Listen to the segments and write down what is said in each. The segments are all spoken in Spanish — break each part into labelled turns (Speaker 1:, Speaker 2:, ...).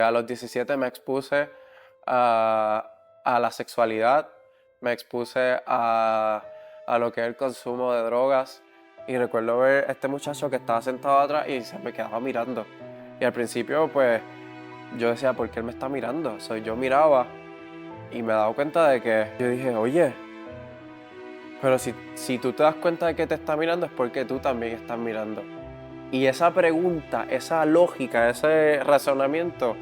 Speaker 1: A los 17 me expuse a la sexualidad, me expuse a lo que es el consumo de drogas y recuerdo ver a este muchacho que estaba sentado atrás y se me quedaba mirando. Y al principio pues yo decía, ¿por qué él me está mirando? Yo miraba y me daba cuenta de que yo dije, oye, pero si tú te das cuenta de que te está mirando es porque tú también estás mirando. Y esa pregunta, esa lógica, ese razonamiento,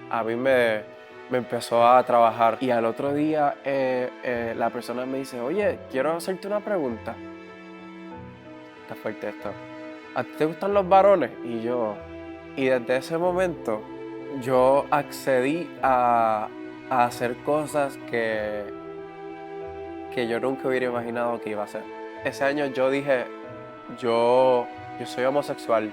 Speaker 1: a mí me empezó a trabajar. Y al otro día la persona me dice, oye, quiero hacerte una pregunta. Está fuerte esto. ¿A ti te gustan los varones? Y desde ese momento, yo accedí a hacer cosas que yo nunca hubiera imaginado que iba a hacer. Ese año yo dije, yo soy homosexual.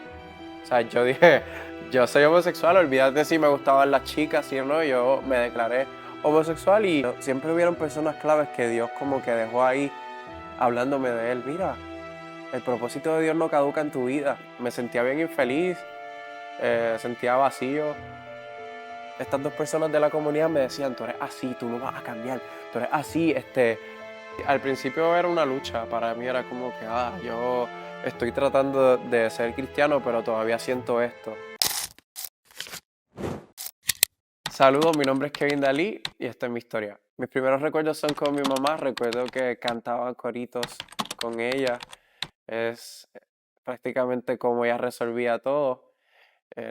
Speaker 1: O sea, yo dije, yo soy homosexual, olvídate si me gustaban las chicas, si no, yo me declaré homosexual y siempre hubieron personas claves que Dios como que dejó ahí hablándome de él. Mira, el propósito de Dios no caduca en tu vida. Me sentía bien infeliz, sentía vacío. Estas dos personas de la comunidad me decían, tú eres así, tú no vas a cambiar, tú eres así, Al principio era una lucha, para mí era como que, yo estoy tratando de ser cristiano, pero todavía siento esto. Saludos, mi nombre es Kevin Dalí y esta es mi historia. Mis primeros recuerdos son con mi mamá, recuerdo que cantaba coritos con ella, es prácticamente como ella resolvía todo.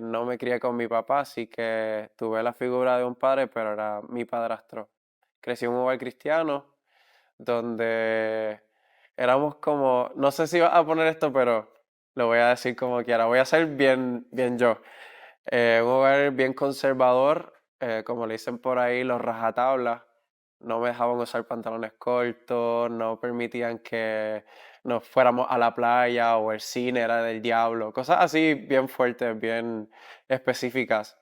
Speaker 1: No me crié con mi papá, así que tuve la figura de un padre, pero era mi padrastro. Crecí en un hogar cristiano donde éramos como, no sé si vas a poner esto, pero lo voy a decir como quiera, voy a ser bien, bien yo. Un hogar bien conservador, como le dicen por ahí, los rajatablas. No me dejaban usar pantalones cortos, no permitían que nos fuéramos a la playa o el cine era del diablo, cosas así bien fuertes, bien específicas,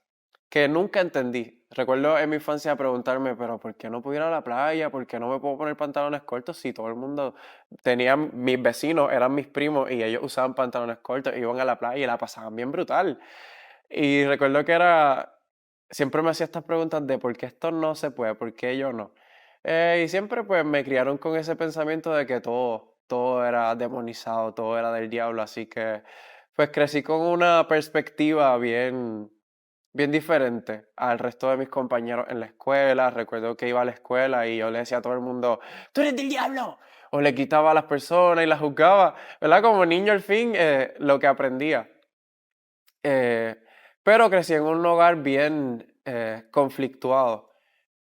Speaker 1: que nunca entendí. Recuerdo en mi infancia preguntarme, pero ¿por qué no puedo ir a la playa? ¿Por qué no me puedo poner pantalones cortos si todo el mundo tenía, mis vecinos eran mis primos y ellos usaban pantalones cortos, iban a la playa y la pasaban bien brutal? Y recuerdo que siempre me hacía estas preguntas de por qué esto no se puede, por qué yo no. Y siempre pues me criaron con ese pensamiento de que todo era demonizado, todo era del diablo, así que pues crecí con una perspectiva bien diferente al resto de mis compañeros en la escuela. Recuerdo que iba a la escuela y yo le decía a todo el mundo, ¡tú eres del diablo! O le quitaba a las personas y las juzgaba, ¿verdad? Como niño al fin, lo que aprendía. Eh, pero crecí en un hogar bien conflictuado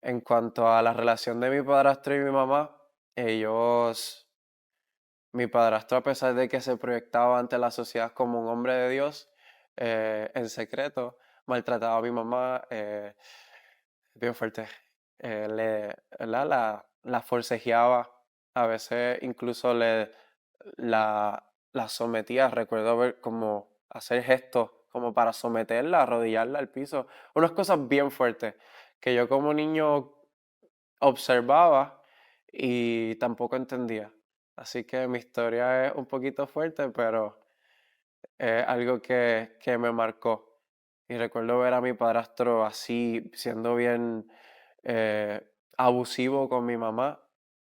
Speaker 1: en cuanto a la relación de mi padrastro y mi mamá. Ellos, mi padrastro, a pesar de que se proyectaba ante la sociedad como un hombre de Dios, en secreto, maltrataba a mi mamá, bien fuerte. ¿Verdad? La forcejeaba, a veces incluso la sometía. Recuerdo ver como hacer gestos como para someterla, arrodillarla al piso. Unas cosas bien fuertes que yo como niño observaba y tampoco entendía. Así que mi historia es un poquito fuerte, pero es algo que me marcó. Y recuerdo ver a mi padrastro así, siendo bien abusivo con mi mamá.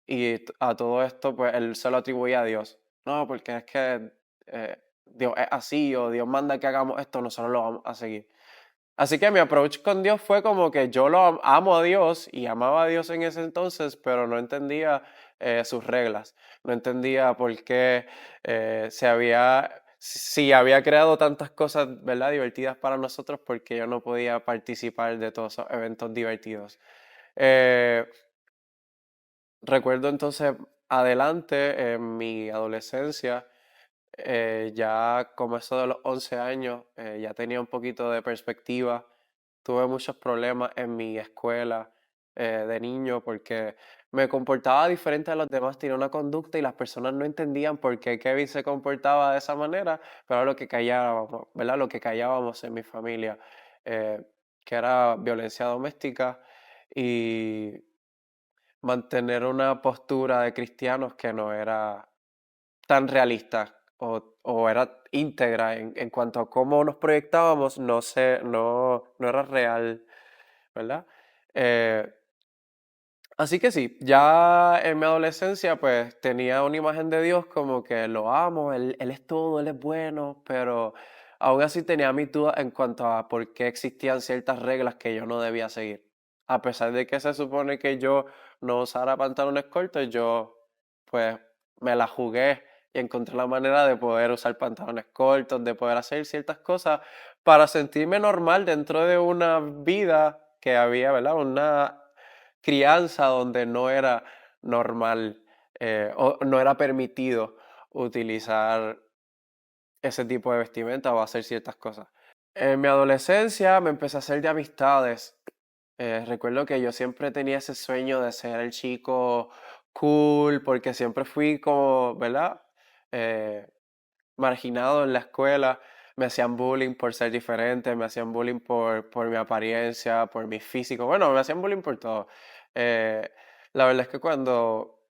Speaker 1: Y a todo esto, pues él se lo atribuía a Dios. No, porque es que Dios es así o Dios manda que hagamos esto, nosotros lo vamos a seguir. Así que mi approach con Dios fue como que yo amo a Dios y amaba a Dios en ese entonces, pero no entendía sus reglas. No entendía por qué si había creado tantas cosas, ¿verdad? Divertidas para nosotros, porque yo no podía participar de todos esos eventos divertidos. Eh, Recuerdo entonces adelante, en mi adolescencia, ya como eso de los 11 años, ya tenía un poquito de perspectiva. Tuve muchos problemas en mi escuela de niño porque me comportaba diferente a los demás, tenía una conducta y las personas no entendían por qué Kevin se comportaba de esa manera, pero era lo que callábamos, ¿verdad? Lo que callábamos en mi familia, eh, que era violencia doméstica y mantener una postura de cristianos que no era tan realista o o era íntegra en cuanto a cómo nos proyectábamos, no era real, ¿verdad? Eh, Así que sí, ya en mi adolescencia pues tenía una imagen de Dios como que lo amo, él es todo, Él es bueno, pero aún así tenía mis dudas en cuanto a por qué existían ciertas reglas que yo no debía seguir. A pesar de que se supone que yo no usara pantalones cortos, yo pues me la jugué y encontré la manera de poder usar pantalones cortos, de poder hacer ciertas cosas para sentirme normal dentro de una vida que había, ¿verdad? Una crianza donde no era normal o no era permitido utilizar ese tipo de vestimenta o hacer ciertas cosas. En mi adolescencia me empecé a hacer de amistades. Recuerdo que yo siempre tenía ese sueño de ser el chico cool porque siempre fui como, ¿verdad? Eh, Marginado en la escuela. Me hacían bullying por ser diferente, me hacían bullying por mi apariencia, por mi físico. Bueno, me hacían bullying por todo. Eh, la verdad es que cuando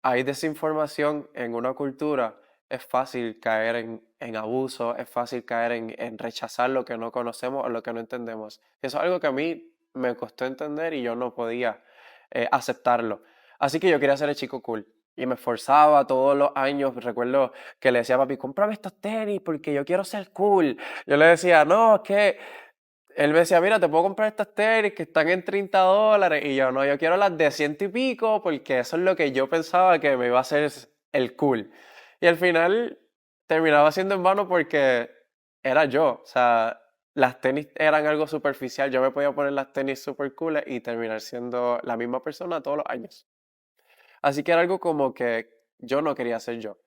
Speaker 1: hay desinformación en una cultura, es fácil caer en abuso, es fácil caer en rechazar lo que no conocemos o lo que no entendemos. Eso es algo que a mí me costó entender y yo no podía aceptarlo. Así que yo quería ser el chico cool. Y me esforzaba todos los años. Recuerdo que le decía a papi, cómprame estos tenis porque yo quiero ser cool. Yo le decía, no, es que él me decía, mira, te puedo comprar estas tenis que están en $30. Y yo, no, yo quiero las de ciento y pico porque eso es lo que yo pensaba que me iba a hacer el cool. Y al final terminaba siendo en vano porque era yo. O sea, las tenis eran algo superficial. Yo me podía poner las tenis super cool y terminar siendo la misma persona todos los años. Así que era algo como que yo no quería ser yo.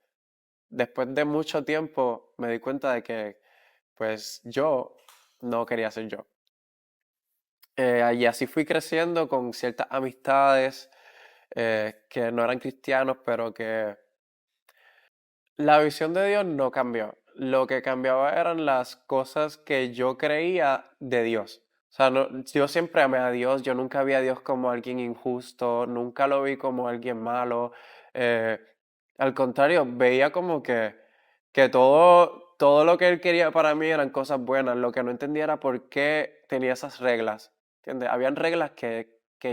Speaker 1: Después de mucho tiempo me di cuenta de que, pues, yo no quería ser yo. Y así fui creciendo con ciertas amistades que no eran cristianos, pero que la visión de Dios no cambió. Lo que cambiaba eran las cosas que yo creía de Dios. O sea, yo siempre amé a Dios, yo nunca vi a Dios como alguien injusto, nunca lo vi como alguien malo. eh, Al contrario, veía como que todo lo que Él quería para mí eran cosas buenas. Lo que no entendía era por qué tenía esas reglas. ¿Entiendes? Habían reglas que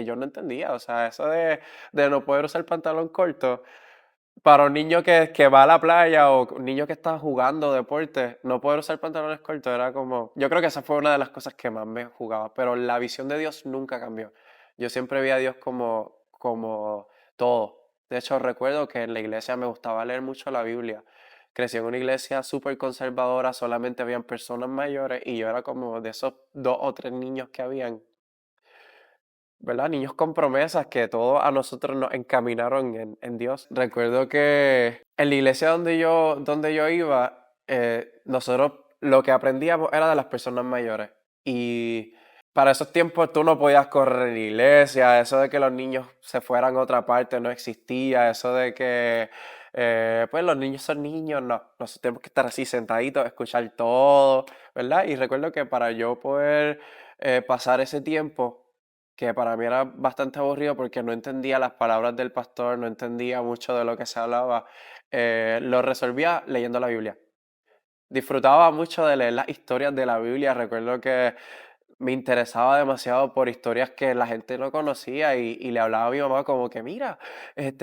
Speaker 1: yo no entendía. O sea, eso de no poder usar pantalón corto. Para un niño que va a la playa o un niño que está jugando deporte, no poder usar pantalones cortos era como... Yo creo que esa fue una de las cosas que más me jugaba, pero la visión de Dios nunca cambió. Yo siempre vi a Dios como todo. De hecho, recuerdo que en la iglesia me gustaba leer mucho la Biblia. Crecí en una iglesia súper conservadora, solamente habían personas mayores y yo era como de esos 2 o 3 niños que habían, ¿verdad? Niños con promesas que todos a nosotros nos encaminaron en Dios. Recuerdo que en la iglesia donde yo iba, nosotros lo que aprendíamos era de las personas mayores. Y para esos tiempos tú no podías correr en la iglesia, eso de que los niños se fueran a otra parte no existía, eso de que pues los niños son niños, no, nosotros tenemos que estar así sentaditos, escuchar todo, ¿verdad? Y recuerdo que para yo poder pasar ese tiempo, que para mí era bastante aburrido porque no entendía las palabras del pastor, no entendía mucho de lo que se hablaba, lo resolvía leyendo la Biblia. Disfrutaba mucho de leer las historias de la Biblia, recuerdo que me interesaba demasiado por historias que la gente no conocía y le hablaba a mi mamá como que, mira,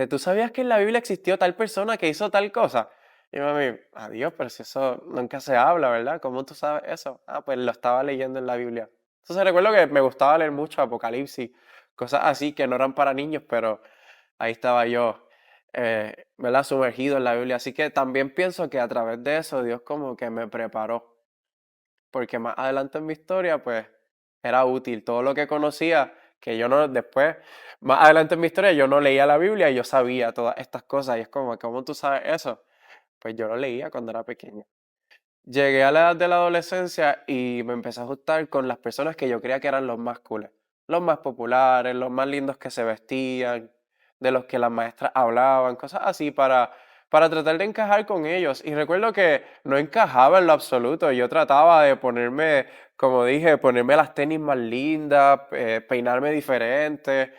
Speaker 1: ¿tú sabías que en la Biblia existió tal persona que hizo tal cosa? Y mami, adiós, pero si eso nunca se habla, ¿verdad? ¿Cómo tú sabes eso? Ah, pues lo estaba leyendo en la Biblia. Entonces recuerdo que me gustaba leer mucho Apocalipsis, cosas así que no eran para niños, pero ahí estaba yo, ¿verdad? Sumergido en la Biblia. Así que también pienso que a través de eso Dios como que me preparó porque más adelante en mi historia, pues, era útil. Todo lo que conocía, que yo no, después, más adelante en mi historia, yo no leía la Biblia y yo sabía todas estas cosas. Y es como, ¿cómo tú sabes eso? Pues yo lo leía cuando era pequeño. Llegué a la edad de la adolescencia y me empecé a ajustar con las personas que yo creía que eran los más cooles, los más populares, los más lindos que se vestían, de los que las maestras hablaban, cosas así para tratar de encajar con ellos. Y recuerdo que no encajaba en lo absoluto. Yo trataba de ponerme, como dije, ponerme las tenis más lindas, peinarme diferente.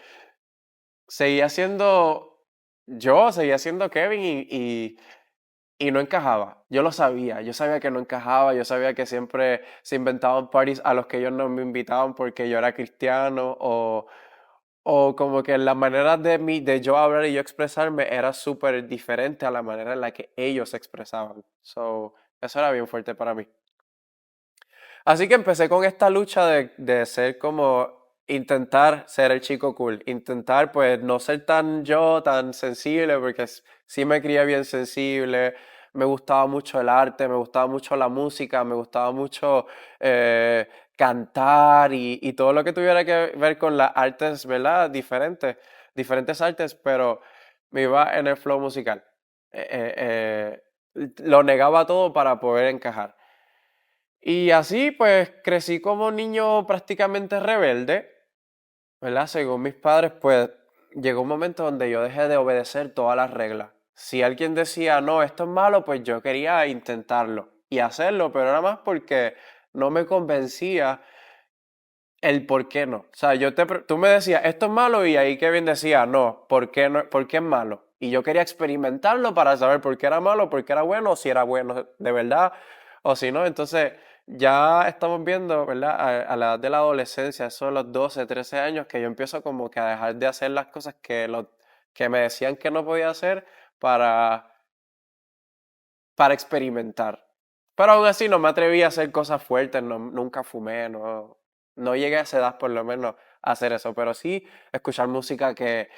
Speaker 1: Seguía siendo yo, seguía siendo Kevin y no encajaba. Yo sabía que no encajaba, yo sabía que siempre se inventaban parties a los que ellos no me invitaban porque yo era cristiano o como que la manera de yo hablar y yo expresarme era súper diferente a la manera en la que ellos se expresaban. So, eso era bien fuerte para mí. Así que empecé con esta lucha de ser como, intentar ser el chico cool, intentar pues no ser tan yo, tan sensible, porque sí me crié bien sensible, me gustaba mucho el arte, me gustaba mucho la música, me gustaba mucho eh, cantar y todo lo que tuviera que ver con las artes, ¿verdad? Diferentes artes, pero me iba en el flow musical. Lo negaba todo para poder encajar. Y así pues crecí como niño prácticamente rebelde, ¿verdad? Según mis padres, pues llegó un momento donde yo dejé de obedecer todas las reglas. Si alguien decía, no, esto es malo, pues yo quería intentarlo y hacerlo, pero era más porque no me convencía el por qué no. O sea, tú me decías, esto es malo, y ahí Kevin decía, no, ¿por qué no, por qué es malo? Y yo quería experimentarlo para saber por qué era malo, por qué era bueno, o si era bueno de verdad, o si no. Entonces, ya estamos viendo, ¿verdad? A la edad de la adolescencia, eso de los 12, 13 años, que yo empiezo como que a dejar de hacer las cosas que me decían que no podía hacer para, para experimentar. Pero aún así no me atreví a hacer cosas fuertes, nunca fumé, no llegué a esa edad por lo menos a hacer eso, pero sí escuchar música que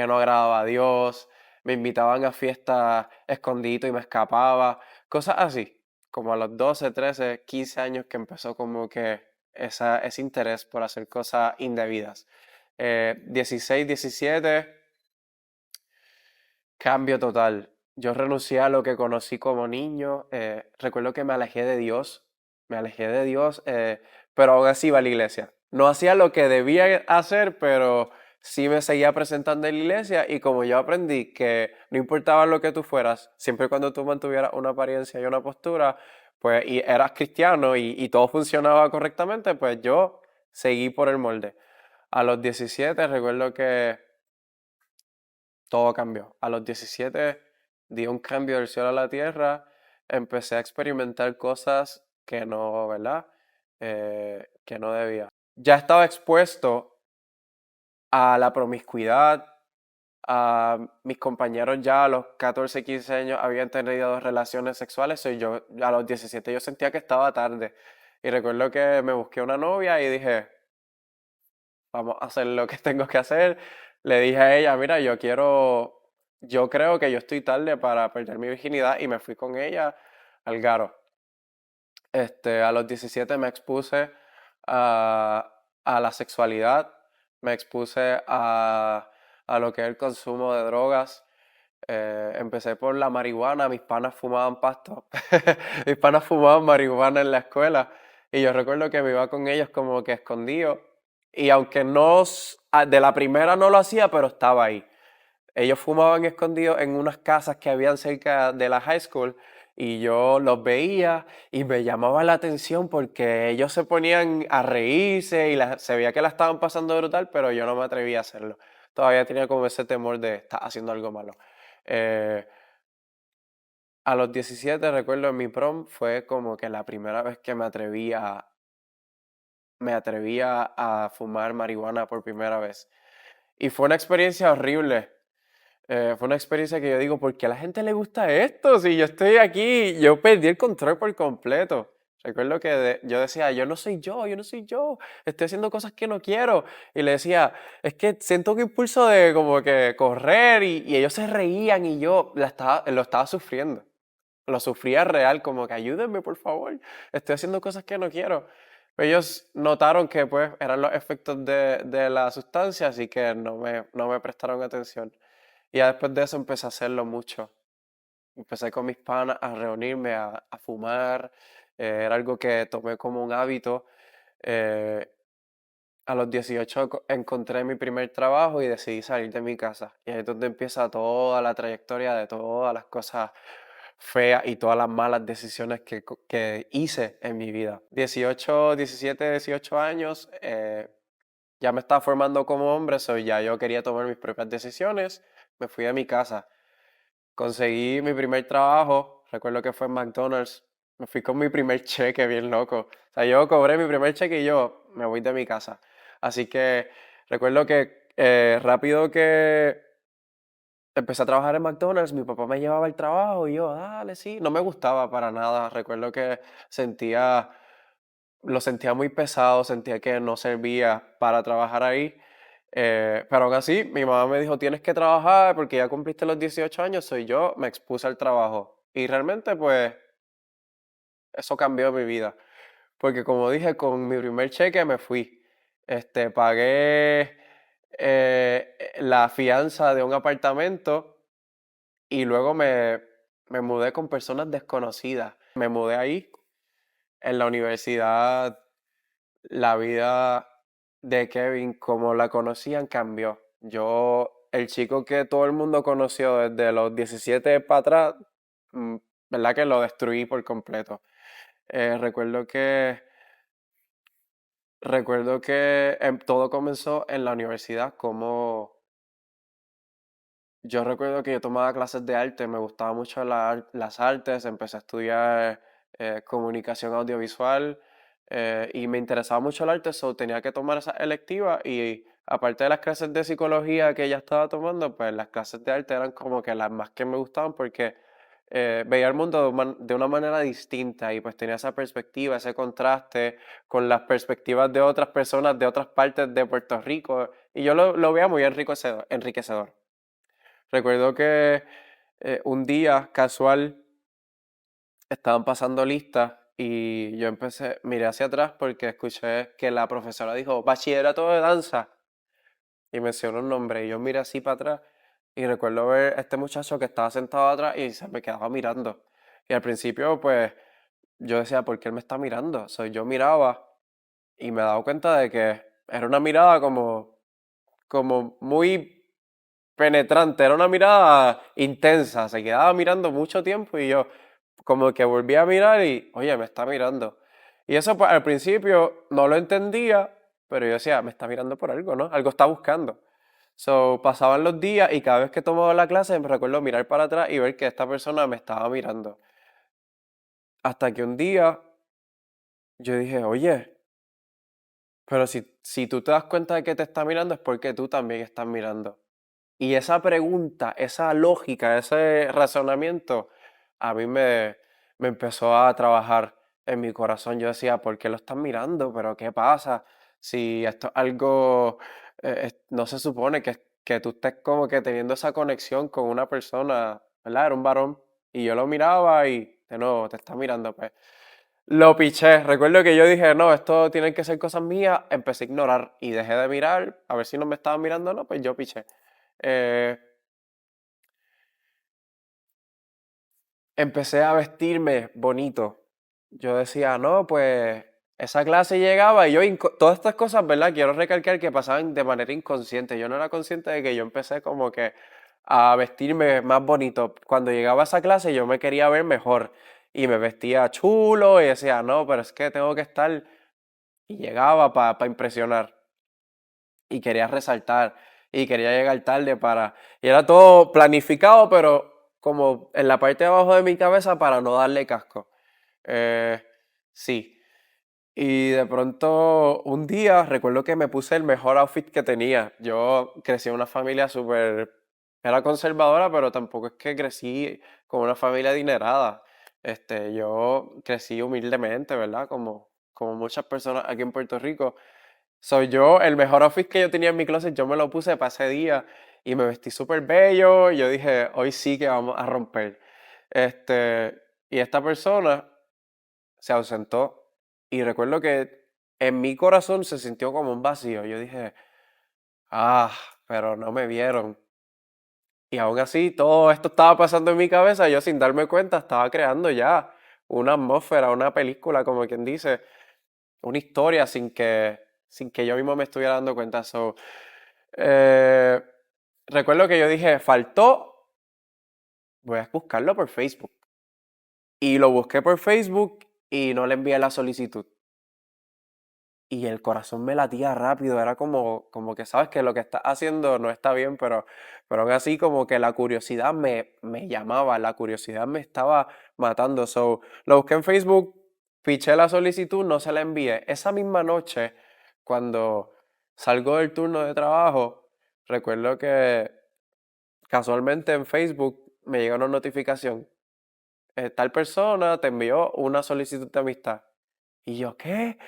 Speaker 1: no agradaba a Dios, me invitaban a fiestas escondido y me escapaba, cosas así, como a los 12, 13, 15 años que empezó como que ese interés por hacer cosas indebidas. 16, 17, cambio total. Yo renuncié a lo que conocí como niño. Recuerdo que me alejé de Dios, pero aún así iba a la iglesia. No hacía lo que debía hacer, pero sí me seguía presentando en la iglesia, y como yo aprendí que no importaba lo que tú fueras, siempre y cuando tú mantuvieras una apariencia y una postura, pues y eras cristiano y todo funcionaba correctamente, pues yo seguí por el molde. A los 17 recuerdo que todo cambió. A los 17 di un cambio del cielo a la tierra, empecé a experimentar cosas que no, ¿verdad? Que no debía. Ya estaba expuesto a la promiscuidad, a mis compañeros ya a los 14, 15 años habían tenido relaciones sexuales, y yo a los 17 yo sentía que estaba tarde. Y recuerdo que me busqué una novia y dije, vamos a hacer lo que tengo que hacer. Le dije a ella, mira, yo creo que yo estoy tarde para perder mi virginidad, y me fui con ella al Garo. A los 17 me expuse a la sexualidad, me expuse a lo que es el consumo de drogas. Empecé por la marihuana, mis panas fumaban pasto, mis panas fumaban marihuana en la escuela, y yo recuerdo que me iba con ellos como que escondido, y aunque de la primera no lo hacía, pero estaba ahí. Ellos fumaban escondidos en unas casas que habían cerca de la high school, y yo los veía y me llamaba la atención porque ellos se ponían a reírse y se veía que la estaban pasando brutal, pero yo no me atrevía a hacerlo. Todavía tenía como ese temor de estar haciendo algo malo. Eh, a los 17 recuerdo en mi prom fue como que la primera vez que me atrevía a fumar marihuana por primera vez. Y fue una experiencia horrible. Fue una experiencia que yo digo, ¿por qué a la gente le gusta esto? Si yo estoy aquí, yo perdí el control por completo. Recuerdo que yo decía, yo no soy yo, estoy haciendo cosas que no quiero. Y le decía, es que siento un impulso de como que correr, y ellos se reían, y yo lo estaba sufriendo. Lo sufría real, como que ayúdenme, por favor, estoy haciendo cosas que no quiero. Ellos notaron que pues eran los efectos de la sustancia, así que no me prestaron atención. Y ya después de eso empecé a hacerlo mucho. Empecé con mis panas a reunirme, a fumar. Era algo que tomé como un hábito. Eh, a los 18 encontré mi primer trabajo y decidí salir de mi casa. Y ahí es donde empieza toda la trayectoria de todas las cosas feas y todas las malas decisiones que hice en mi vida. 18, 17, 18 años, ya me estaba formando como hombre, ya yo quería tomar mis propias decisiones. Me fui a mi casa, conseguí mi primer trabajo, recuerdo que fue en McDonald's, me fui con mi primer cheque bien loco. O sea, yo cobré mi primer cheque y yo me voy de mi casa. Así que recuerdo que rápido que empecé a trabajar en McDonald's, mi papá me llevaba al trabajo y yo, dale, sí, no me gustaba para nada. Recuerdo que sentía, lo sentía muy pesado, sentía que no servía para trabajar ahí. Pero aún así, mi mamá me dijo, tienes que trabajar porque ya cumpliste los 18 años, soy yo, me expuse al trabajo. Y realmente, pues, eso cambió mi vida. Porque como dije, con mi primer cheque me fui. Pagué la fianza de un apartamento y luego me mudé con personas desconocidas. Me mudé ahí. En la universidad, la vida de Kevin, como la conocían, cambió. El chico que todo el mundo conoció desde los 17 para atrás, mm, ¿verdad? Que lo destruí por completo. Eh, recuerdo que, recuerdo que todo comenzó en la universidad, como yo recuerdo que yo tomaba clases de arte, me gustaba mucho las artes, empecé a estudiar comunicación audiovisual y me interesaba mucho el arte, so tenía que tomar esa electiva y aparte de las clases de psicología que ya estaba tomando, pues las clases de arte eran como que las más que me gustaban porque veía el mundo de una manera distinta y pues tenía esa perspectiva, ese contraste con las perspectivas de otras personas de otras partes de Puerto Rico y yo lo veía muy enriquecedor. Recuerdo que un día casual estaban pasando listas y yo miré hacia atrás porque escuché que la profesora dijo, bachillerato de danza, y mencionó un nombre. Y yo miré así para atrás y recuerdo ver a este muchacho que estaba sentado atrás y se me quedaba mirando. Y al principio, pues, yo decía, ¿por qué él me está mirando? O sea, yo miraba y me daba cuenta de que era una mirada como muy penetrante, era una mirada intensa, se quedaba mirando mucho tiempo y yo como que volví a mirar y, oye, me está mirando. Y eso pues al principio no lo entendía, pero yo decía, me está mirando por algo, ¿no? Algo está buscando. So, pasaban los días y cada vez que tomaba la clase me recuerdo mirar para atrás y ver que esta persona me estaba mirando. Hasta que un día yo dije, oye, pero si tú te das cuenta de que te está mirando es porque tú también estás mirando. Y esa pregunta, esa lógica, ese razonamiento, a mí me empezó a trabajar en mi corazón. Yo decía, ¿por qué lo están mirando? ¿Pero qué pasa? Si esto es algo, no se supone que tú estés como que teniendo esa conexión con una persona, ¿verdad? Era un varón. Y yo lo miraba y de nuevo, te está mirando, pues. Lo piché. Recuerdo que yo dije, no, esto tienen que ser cosas mías. Empecé a ignorar y dejé de mirar, a ver si no me estaban mirando o no, pues yo piché. Eh, Empecé a vestirme bonito. Yo decía, no, pues esa clase llegaba y todas estas cosas, ¿verdad? Quiero recalcar que pasaban de manera inconsciente. Yo no era consciente de que yo empecé como que a vestirme más bonito. Cuando llegaba a esa clase yo me quería ver mejor y me vestía chulo y decía, no, pero es que tengo que estar... Y llegaba para impresionar y quería resaltar y quería llegar tarde para... Y era todo planificado, pero como en la parte de abajo de mi cabeza para no darle casco. Eh, sí. Y de pronto un día recuerdo que me puse el mejor outfit que tenía. Yo crecí en una familia súper... Era conservadora, pero tampoco es que crecí con una familia adinerada. Yo crecí humildemente, ¿verdad? Como muchas personas aquí en Puerto Rico. Soy yo, el mejor outfit que yo tenía en mi closet, yo me lo puse para ese día y me vestí súper bello. Y yo dije, hoy sí que vamos a romper. Y esta persona se ausentó y recuerdo que en mi corazón se sintió como un vacío. Yo dije, ah, pero no me vieron. Y aún así, todo esto estaba pasando en mi cabeza. Yo sin darme cuenta estaba creando ya una atmósfera, una película, como quien dice, una historia sin que yo mismo me estuviera dando cuenta. Eh, recuerdo que yo dije, faltó, voy a buscarlo por Facebook. Y lo busqué por Facebook y no le envié la solicitud. Y el corazón me latía rápido, era como que sabes que lo que estás haciendo no está bien, pero aún así como que la curiosidad me llamaba, la curiosidad me estaba matando. So, lo busqué en Facebook, piché la solicitud, no se la envié. Esa misma noche, cuando salgo del turno de trabajo, recuerdo que casualmente en Facebook me llegó una notificación. Tal persona te envió una solicitud de amistad. Y yo, ¿qué?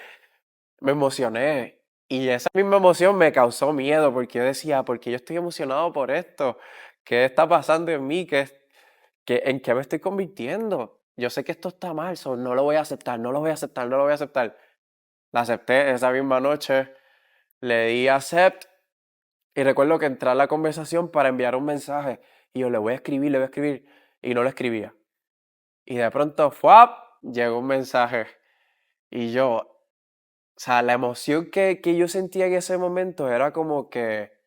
Speaker 1: Me emocioné. Y esa misma emoción me causó miedo porque yo decía, ¿por qué yo estoy emocionado por esto? ¿Qué está pasando en mí? ¿En qué me estoy convirtiendo? Yo sé que esto está mal, so no lo voy a aceptar, no lo voy a aceptar, no lo voy a aceptar. La acepté esa misma noche, le di accept y recuerdo que entré a la conversación para enviar un mensaje y yo le voy a escribir y no le escribía. Y de pronto, ¡fuap! Llegó un mensaje y yo, o sea, la emoción que yo sentía en ese momento era como que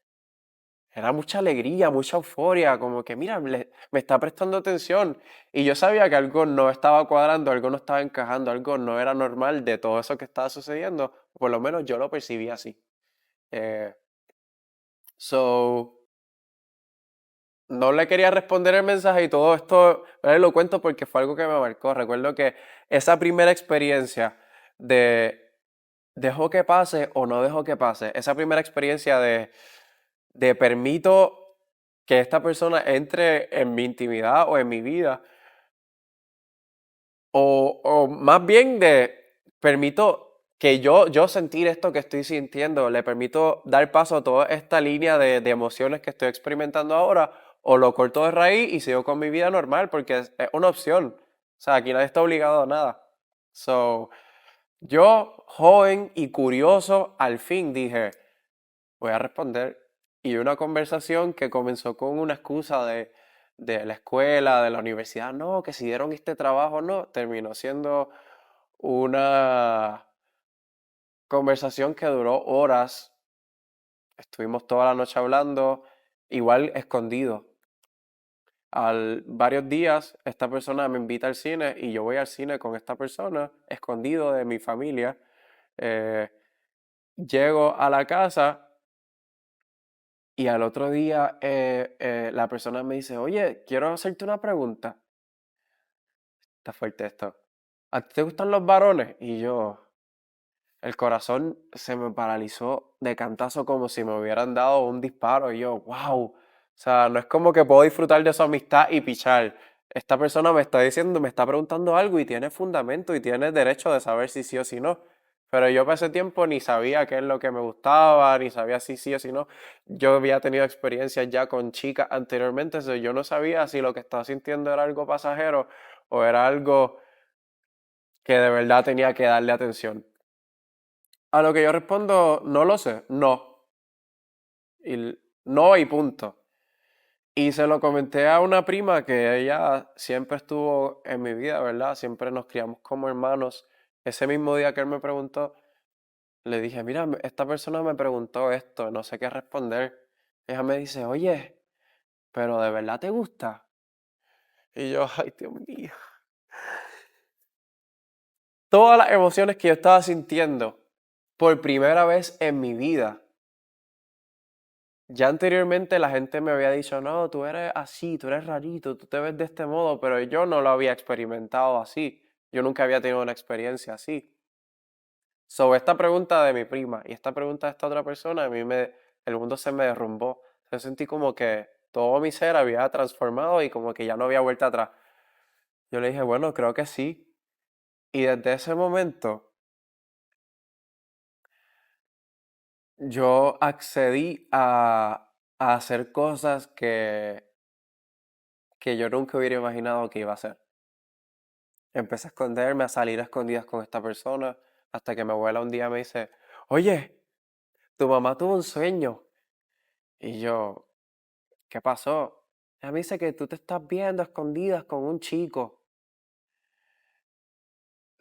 Speaker 1: era mucha alegría, mucha euforia, como que mira, me está prestando atención. Y yo sabía que algo no estaba cuadrando, algo no estaba encajando, algo no era normal de todo eso que estaba sucediendo. Por lo menos yo lo percibí así. Eh, so, no le quería responder el mensaje y todo esto, ¿verdad? Lo cuento porque fue algo que me marcó. Recuerdo que esa primera experiencia de dejo que pase o no dejo que pase, esa primera experiencia de permito que esta persona entre en mi intimidad o en mi vida, o más bien de permito que yo sentir esto que estoy sintiendo, le permito dar paso a toda esta línea de emociones que estoy experimentando ahora, o lo corto de raíz y sigo con mi vida normal, porque es una opción. O sea, aquí nadie está obligado a nada. So, yo, joven y curioso, al fin dije, voy a responder. Y una conversación que comenzó con una excusa de la escuela, de la universidad, no, que si dieron este trabajo, no, terminó siendo una conversación que duró horas. Estuvimos toda la noche hablando, igual escondido. Al varios días, esta persona me invita al cine y yo voy al cine con esta persona, escondido de mi familia. Eh, Llego a la casa. Y al otro día la persona me dice, oye, quiero hacerte una pregunta. Está fuerte esto. ¿A ti te gustan los varones? Y yo, el corazón se me paralizó de cantazo como si me hubieran dado un disparo. Y yo, wow. O sea, no es como que puedo disfrutar de su amistad y pichar. Esta persona me está diciendo, me está preguntando algo y tiene fundamento y tiene derecho de saber si sí o si no. Pero yo para ese tiempo ni sabía qué es lo que me gustaba, ni sabía si sí o si no. Yo había tenido experiencias ya con chicas anteriormente, so yo no sabía si lo que estaba sintiendo era algo pasajero o era algo que de verdad tenía que darle atención. A lo que yo respondo, no lo sé, no. No y punto. Y se lo comenté a una prima que ella siempre estuvo en mi vida, ¿verdad? Siempre nos criamos como hermanos. Ese mismo día que él me preguntó, le dije, mira, esta persona me preguntó esto, no sé qué responder. Ella me dice, oye, pero ¿de verdad te gusta? Y yo, ay, Dios mío. Todas las emociones que yo estaba sintiendo por primera vez en mi vida. Ya anteriormente la gente me había dicho, no, tú eres así, tú eres rarito, tú te ves de este modo, pero yo no lo había experimentado así. Yo nunca había tenido una experiencia así. Sobre esta pregunta de mi prima y esta pregunta de esta otra persona, el mundo se me derrumbó. Yo sentí como que todo mi ser había transformado y como que ya no había vuelta atrás. Yo le dije, bueno, creo que sí. Y desde ese momento yo accedí a hacer cosas que yo nunca hubiera imaginado que iba a hacer. Empecé a esconderme, a salir a escondidas con esta persona, hasta que mi abuela un día me dice, oye, tu mamá tuvo un sueño. Y yo, ¿qué pasó? Ella me dice que tú te estás viendo a escondidas con un chico.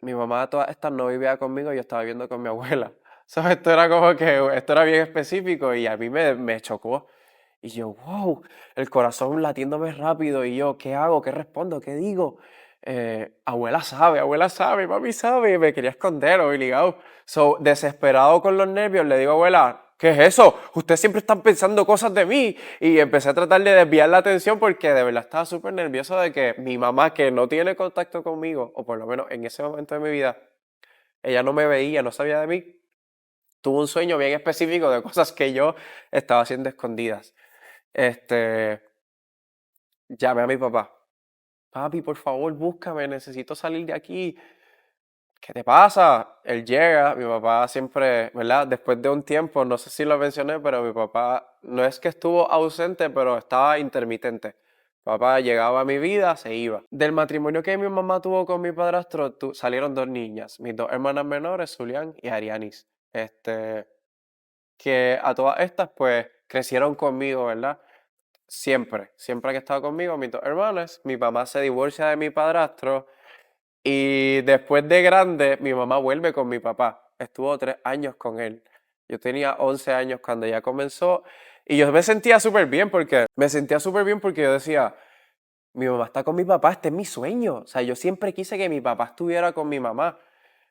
Speaker 1: Mi mamá todas estas no vivía conmigo, yo estaba viviendo con mi abuela. ¿Sabes? Esto era como que, esto era bien específico y a mí me chocó. Y yo, wow, el corazón latiéndome rápido. Y yo, ¿qué hago? ¿Qué respondo? ¿Qué digo? Abuela sabe, mami sabe. Me quería esconder, obligado. So, desesperado con los nervios, le digo, abuela, ¿qué es eso? Ustedes siempre están pensando cosas de mí. Y empecé a tratar de desviar la atención porque de verdad estaba súper nervioso de que mi mamá, que no tiene contacto conmigo, o por lo menos en ese momento de mi vida, ella no me veía, no sabía de mí, tuvo un sueño bien específico de cosas que yo estaba haciendo escondidas. Este, llamé a mi papá. Papi, por favor, búscame, necesito salir de aquí. ¿Qué te pasa? Él llega, mi papá siempre, ¿verdad? Después de un tiempo, no sé si lo mencioné, pero mi papá no es que estuvo ausente, pero estaba intermitente. Papá llegaba a mi vida, se iba. Del matrimonio que mi mamá tuvo con mi padrastro, salieron dos niñas, mis dos hermanas menores, Zulián y Arianis. Que a todas estas, pues, crecieron conmigo, ¿verdad? Siempre que estaba conmigo, mis dos hermanas, mi mamá se divorcia de mi padrastro y después de grande, mi mamá vuelve con mi papá. Estuvo 3 años con él. Yo tenía 11 años cuando ella comenzó y yo me sentía súper bien porque yo decía, mi mamá está con mi papá, este es mi sueño. O sea, yo siempre quise que mi papá estuviera con mi mamá.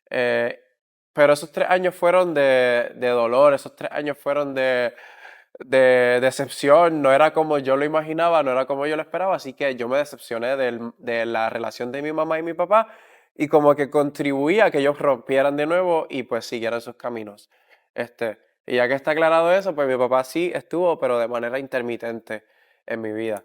Speaker 1: Eh, pero esos 3 años fueron de dolor, esos 3 años fueron de decepción, no era como yo lo imaginaba, no era como yo lo esperaba, así que yo me decepcioné de la relación de mi mamá y mi papá y como que contribuía a que ellos rompieran de nuevo y pues siguieran sus caminos. Y ya que está aclarado eso, pues mi papá sí estuvo, pero de manera intermitente en mi vida.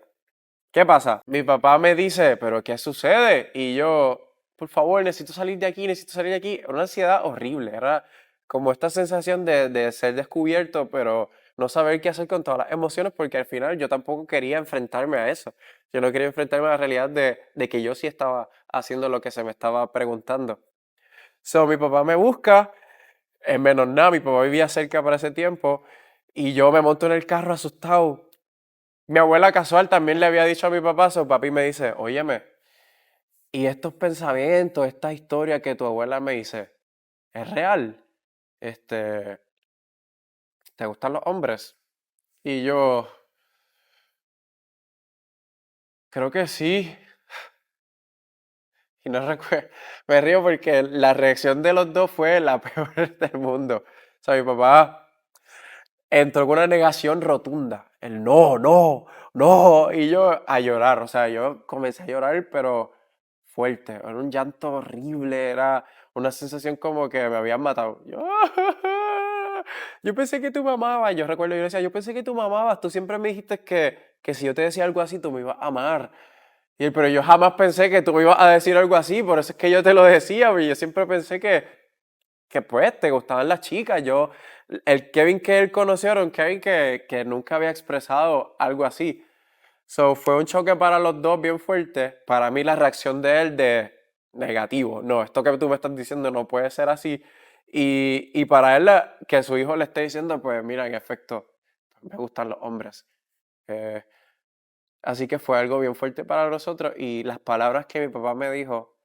Speaker 1: ¿Qué pasa? Mi papá me dice, ¿pero qué sucede? Y yo, por favor, necesito salir de aquí, necesito salir de aquí. Era una ansiedad horrible, era como esta sensación de ser descubierto, pero no saber qué hacer con todas las emociones, porque al final yo tampoco quería enfrentarme a eso. Yo no quería enfrentarme a la realidad de que yo sí estaba haciendo lo que se me estaba preguntando. So, mi papá me busca, en menos nada, mi papá vivía cerca para ese tiempo, y yo me monto en el carro asustado. Mi abuela casual también le había dicho a mi papá, su papi me dice, óyeme, y estos pensamientos, esta historia que tu abuela me dice, ¿es real? Este, ¿Te gustan los hombres? Y yo, creo que sí. Y no recuerdo, me río porque la reacción de los dos fue la peor del mundo. O sea, mi papá entró con una negación rotunda. El no, no, no. Y yo a llorar. O sea, yo comencé a llorar, pero fuerte. Era un llanto horrible. Era una sensación como que me habían matado. Yo pensé que tú mamabas. Yo recuerdo, yo decía, yo pensé que tú mamabas. Tú siempre me dijiste que si yo te decía algo así, tú me ibas a amar. Pero yo jamás pensé que tú me ibas a decir algo así. Por eso es que yo te lo decía. Yo siempre pensé que pues te gustaban las chicas. El Kevin que él conoció era un Kevin que nunca había expresado algo así. So, fue un choque para los dos bien fuerte. Para mí la reacción de él de negativo. No, esto que tú me estás diciendo no puede ser así. Y para él que su hijo le esté diciendo, pues mira, en efecto, me gustan los hombres. Eh, Así que fue algo bien fuerte para nosotros y las palabras que mi papá me dijo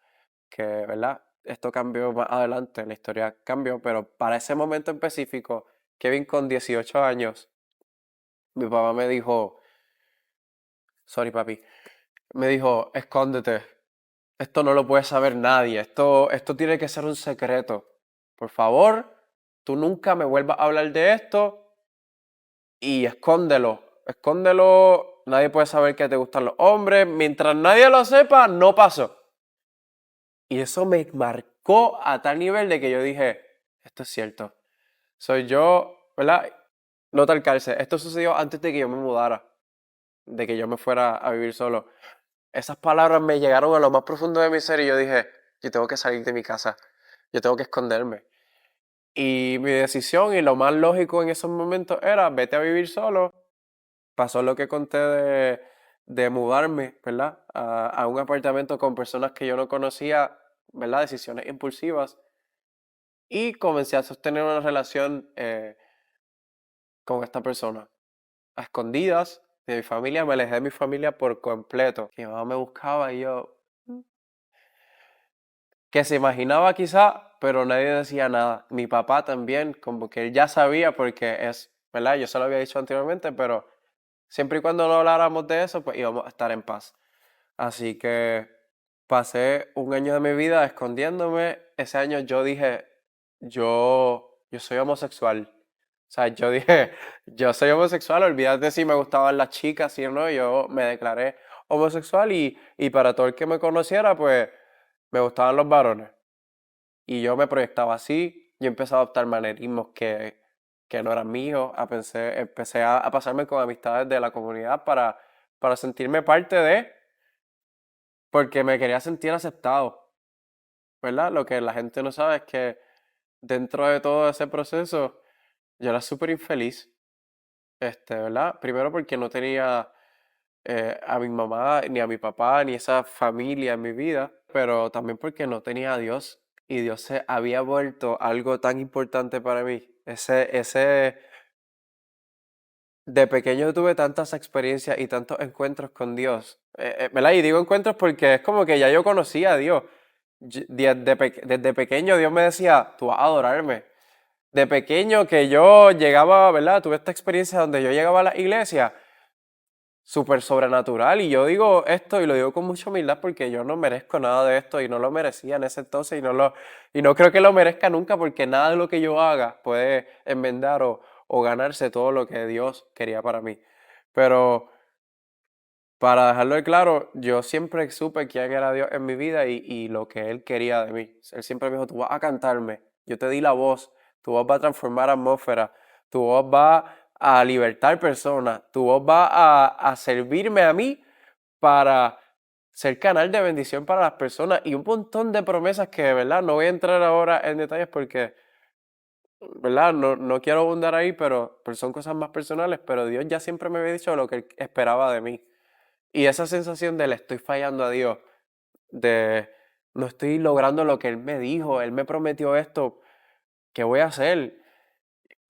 Speaker 1: que, ¿verdad? Esto cambió más adelante, la historia cambió, pero para ese momento en específico, Kevin con 18 años, mi papá me dijo, sorry papi, me dijo, escóndete, esto no lo puede saber nadie, esto tiene que ser un secreto. Por favor, tú nunca me vuelvas a hablar de esto y escóndelo, nadie puede saber que te gustan los hombres, mientras nadie lo sepa, no pasó. Y eso me marcó a tal nivel de que yo dije, esto es cierto. Soy yo, ¿verdad? No tal cárcel. Esto sucedió antes de que yo me mudara, de que yo me fuera a vivir solo. Esas palabras me llegaron a lo más profundo de mi ser y yo dije, yo tengo que salir de mi casa, yo tengo que esconderme. Y mi decisión y lo más lógico en esos momentos era, vete a vivir solo. Pasó lo que conté de mudarme, ¿verdad? A un apartamento con personas que yo no conocía, ¿verdad? Decisiones impulsivas. Y comencé a sostener una relación con esta persona. A escondidas de mi familia, me alejé de mi familia por completo. Mi mamá me buscaba y yo, que se imaginaba quizá, pero nadie decía nada. Mi papá también, como que él ya sabía porque es, ¿verdad? Yo se lo había dicho anteriormente, pero siempre y cuando no habláramos de eso, pues íbamos a estar en paz. Así que pasé un año de mi vida escondiéndome. Ese año yo dije, yo soy homosexual. sea, yo dije, yo soy homosexual, olvídate si me gustaban las chicas, si o no, yo me declaré homosexual y para todo el que me conociera, pues me gustaban los varones. Y yo me proyectaba así, yo empecé a adoptar manerismos que no eran míos, empecé a pasarme con amistades de la comunidad para sentirme parte de, porque me quería sentir aceptado, ¿verdad? Lo que la gente no sabe es que dentro de todo ese proceso yo era súper infeliz, ¿verdad? Primero porque no tenía a mi mamá, ni a mi papá, ni esa familia en mi vida, pero también porque no tenía a Dios y Dios se había vuelto algo tan importante para mí. De pequeño tuve tantas experiencias y tantos encuentros con Dios, ¿verdad? Y digo encuentros porque es como que ya yo conocía a Dios. Desde pequeño Dios me decía, tú vas a adorarme. De pequeño que yo llegaba, ¿verdad? Tuve esta experiencia donde yo llegaba a la iglesia súper sobrenatural. Y yo digo esto y lo digo con mucha humildad porque yo no merezco nada de esto y no lo merecía en ese entonces y no creo que lo merezca nunca porque nada de lo que yo haga puede enmendar o ganarse todo lo que Dios quería para mí. Pero para dejarlo de claro, yo siempre supe quién era Dios en mi vida y lo que Él quería de mí. Él siempre me dijo, tú vas a cantarme, yo te di la voz, tu voz va a transformar atmósfera, tu voz va a libertar personas, tu voz va a servirme a mí para ser canal de bendición para las personas y un montón de promesas que, de verdad, no voy a entrar ahora en detalles porque, ¿verdad? No quiero abundar ahí, pero son cosas más personales, pero Dios ya siempre me había dicho lo que Él esperaba de mí. Y esa sensación de le estoy fallando a Dios, de no estoy logrando lo que Él me dijo, Él me prometió esto, ¿qué voy a hacer?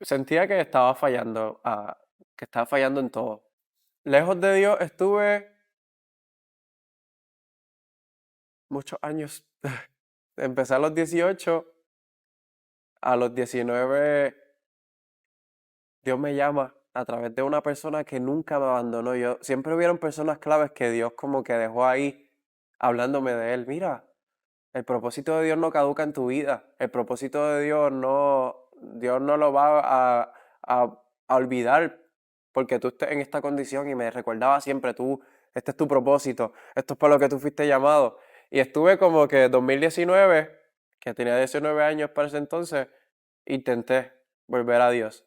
Speaker 1: Sentía que estaba fallando, que estaba fallando en todo. Lejos de Dios estuve muchos años. Empecé a los 18, a los 19 Dios me llama a través de una persona que nunca me abandonó. Yo, siempre hubieron personas claves que Dios como que dejó ahí hablándome de Él. Mira, el propósito de Dios no caduca en tu vida. El propósito de Dios no lo va a olvidar porque tú estés en esta condición y me recordaba siempre este es tu propósito, esto es por lo que tú fuiste llamado. Y estuve como que 2019, que tenía 19 años para ese entonces, intenté volver a Dios.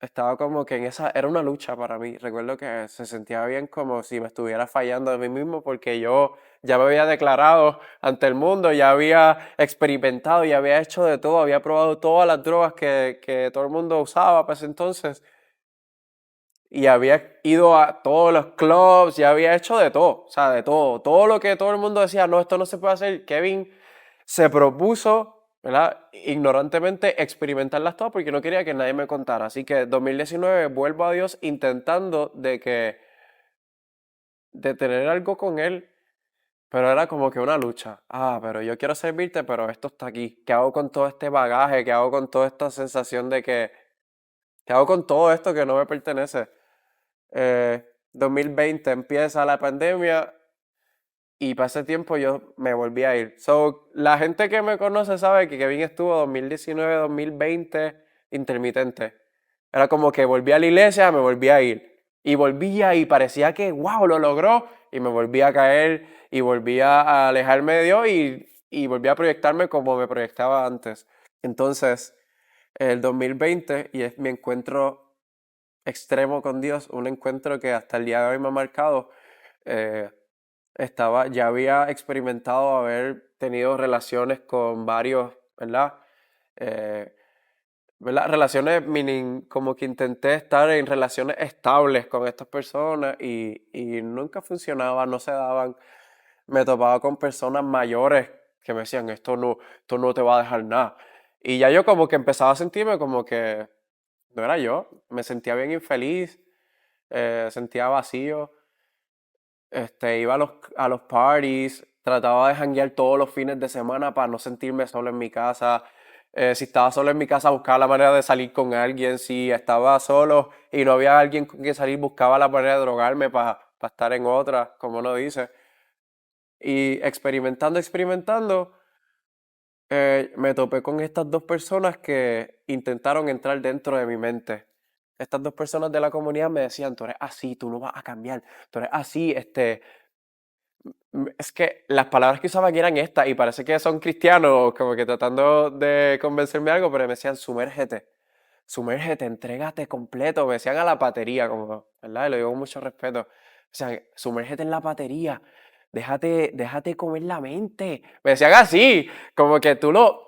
Speaker 1: Estaba como que era una lucha para mí. Recuerdo que se sentía bien como si me estuviera fallando de mí mismo porque yo ya me había declarado ante el mundo, ya había experimentado, ya había hecho de todo, había probado todas las drogas que todo el mundo usaba para ese entonces y había ido a todos los clubs, ya había hecho de todo, o sea, de todo. Todo lo que todo el mundo decía, no, esto no se puede hacer. Kevin se propuso, ¿verdad? Ignorantemente experimentarlas todas porque no quería que nadie me contara. Así que 2019 vuelvo a Dios intentando de tener algo con Él, pero era como que una lucha. Pero yo quiero servirte, pero esto está aquí. ¿Qué hago con todo este bagaje? ¿Qué hago con toda esta sensación de qué hago con todo esto que no me pertenece? 2020 empieza la pandemia y para ese tiempo yo me volví a ir. So, la gente que me conoce sabe que Kevin estuvo 2019, 2020 intermitente. Era como que volví a la iglesia, me volví a ir. Y volvía y parecía que, wow, lo logró. Y me volví a caer y volví a alejarme de Dios y volví a proyectarme como me proyectaba antes. Entonces, el 2020, y es mi encuentro extremo con Dios, un encuentro que hasta el día de hoy me ha marcado. eh, ya había experimentado haber tenido relaciones con varios, ¿verdad? Eh, ¿Verdad? Relaciones, meaning, como que intenté estar en relaciones estables con estas personas y nunca funcionaba, no se daban. Me topaba con personas mayores que me decían, esto no te va a dejar nada. Y ya yo como que empezaba a sentirme como que no era yo, me sentía bien infeliz, sentía vacío. Iba a los parties, trataba de janguear todos los fines de semana para no sentirme solo en mi casa. Si estaba solo en mi casa, buscaba la manera de salir con alguien. Si estaba solo y no había alguien con quien salir, buscaba la manera de drogarme para estar en otra, como uno dice. Y experimentando, me topé con estas dos personas que intentaron entrar dentro de mi mente. Estas dos personas de la comunidad me decían, tú eres así, tú no vas a cambiar, tú eres así, es que las palabras que usaba aquí eran estas y parece que son cristianos, como que tratando de convencerme de algo, pero me decían, sumérgete, entrégate completo, me decían a la patería, como, ¿verdad? Y lo digo con mucho respeto. O sea, sumérgete en la patería, déjate comer la mente. Me decían así, como que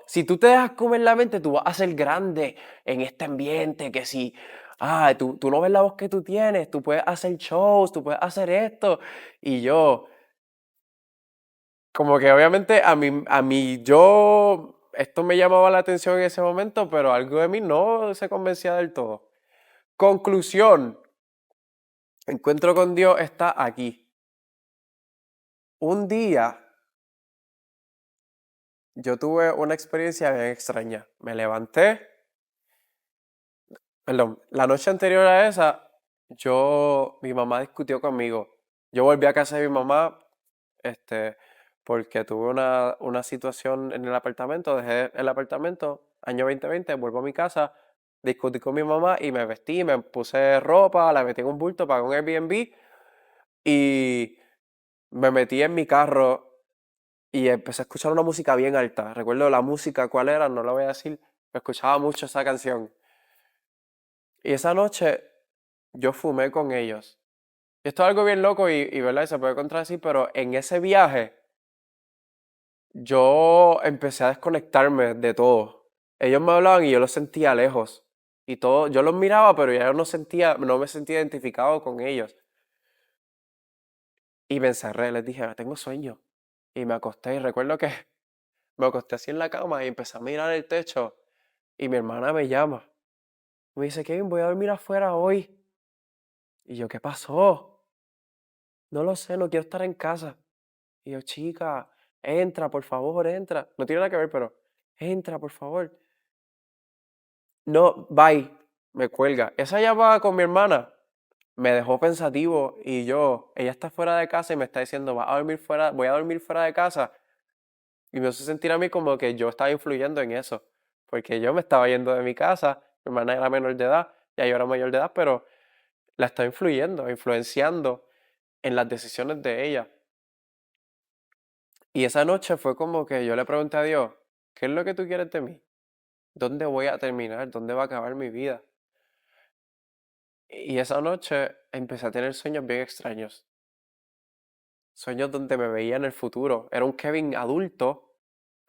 Speaker 1: si tú te dejas comer la mente, tú vas a ser grande en este ambiente, que si, tú no ves la voz que tú tienes, tú puedes hacer shows, tú puedes hacer esto. Y yo, como que obviamente esto me llamaba la atención en ese momento, pero algo de mí no se convencía del todo. Conclusión, encuentro con Dios está aquí. Un día yo tuve una experiencia bien extraña. Me levanté, perdón, la noche anterior a esa, mi mamá discutió conmigo. Yo volví a casa de mi mamá, este, porque tuve una situación en el apartamento, dejé el apartamento, año 2020, vuelvo a mi casa, discutí con mi mamá y me vestí, me puse ropa, la metí en un bulto, pagué un Airbnb y me metí en mi carro y empecé a escuchar una música bien alta. Recuerdo la música, cuál era, no la voy a decir, pero escuchaba mucho esa canción. Y esa noche yo fumé con ellos. Y esto es algo bien loco ¿verdad? Y se puede contradecir, pero en ese viaje yo empecé a desconectarme de todo. Ellos me hablaban y yo los sentía lejos. Y todo, yo los miraba, pero ya yo no me sentía identificado con ellos. Y me encerré, les dije, tengo sueño. Y me acosté y recuerdo que me acosté así en la cama y empecé a mirar el techo y mi hermana me llama. Me dice, Kevin, voy a dormir afuera hoy. Y yo, ¿qué pasó? No lo sé, no quiero estar en casa. Y yo, chica, entra, por favor, entra. No tiene nada que ver, pero entra, por favor. No, bye. Me cuelga. Esa llamada con mi hermana me dejó pensativo y ella está fuera de casa y me está diciendo, voy a dormir fuera de casa. Y me hace sentir a mí como que yo estaba influyendo en eso. Porque yo me estaba yendo de mi casa, mi hermana era menor de edad, ya yo era mayor de edad, pero la estaba influenciando en las decisiones de ella. Y esa noche fue como que yo le pregunté a Dios, ¿qué es lo que tú quieres de mí? ¿Dónde voy a terminar? ¿Dónde va a acabar mi vida? Y esa noche empecé a tener sueños bien extraños. Sueños donde me veía en el futuro. Era un Kevin adulto,